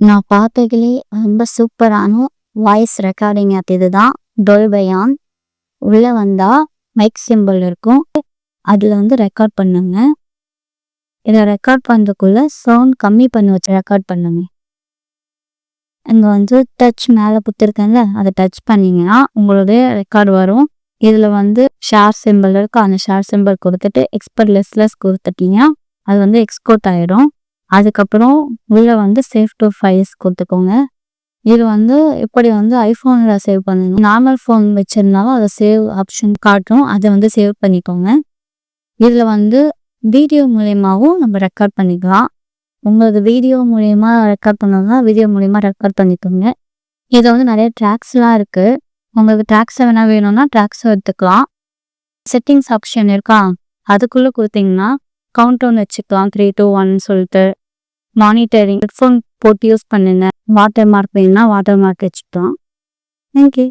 நான் பார்த்ததுலே ரொம்ப சூப்பரான வாய்ஸ் ரெக்கார்டிங் ஆப் இதுதான். டோல்பயான். உள்ள வந்தா மைக் சிம்பிள் இருக்கும். அதில் ரெக்கார்ட் பண்ணுங்க. இதை ரெக்கார்ட் பண்ணுறதுக்குள்ள சவுண்ட் கம்மி பண்ணி வச்சு ரெக்கார்ட் பண்ணுங்க. இங்கே டச் மேலே கொடுத்துருக்கேன்ல, அதை டச் பண்ணிங்கன்னா உங்களுடைய ரெக்கார்டு வரும். இதில் ஷேர் சிம்பிள் இருக்குது. அந்த ஷேர் சிம்பிள் கொடுத்துட்டு எக்ஸ்போர்ட் லெஸ் கொடுத்துட்டீங்கன்னா அது எக்ஸ்போர்ட் ஆகிடும். அதுக்கப்புறம் உள்ள சேவ் டு ஃபைல்ஸ் கொடுத்துக்கோங்க. இது எப்படி ஐஃபோனில் சேவ் பண்ணணும். நார்மல் ஃபோன் வச்சுருந்தாலும் அதை சேவ் ஆப்ஷன் காட்டும். அதை சேவ் பண்ணிக்கோங்க. இதில் வீடியோ மூலயமாவும் நம்ம ரெக்கார்ட் பண்ணிக்கலாம். உங்களுக்கு வீடியோ மூலயமா ரெக்கார்ட் பண்ணணும்னா வீடியோ மூலயமா ரெக்கார்ட் பண்ணிக்கோங்க. இதில் நிறைய ட்ராக்ஸ்லாம் இருக்குது. உங்களுக்கு ட்ராக்ஸை வேணும்னா ட்ராக்ஸை எடுத்துக்கலாம். செட்டிங்ஸ் ஆப்ஷன் இருக்கா, அதுக்குள்ளே கொடுத்தீங்கன்னா கவுண்ட் டவுன் வச்சுக்கலாம். 3 2 1 சொல்லிட்டு மானிட்டரிங் ஹெட்ஃபோன் போட்டு யூஸ் பண்ணுங்க. வாட்டர் மார்க் வேணும்னா வாட்டர் மார்க் வச்சுக்கலாம். தேங்க்யூ.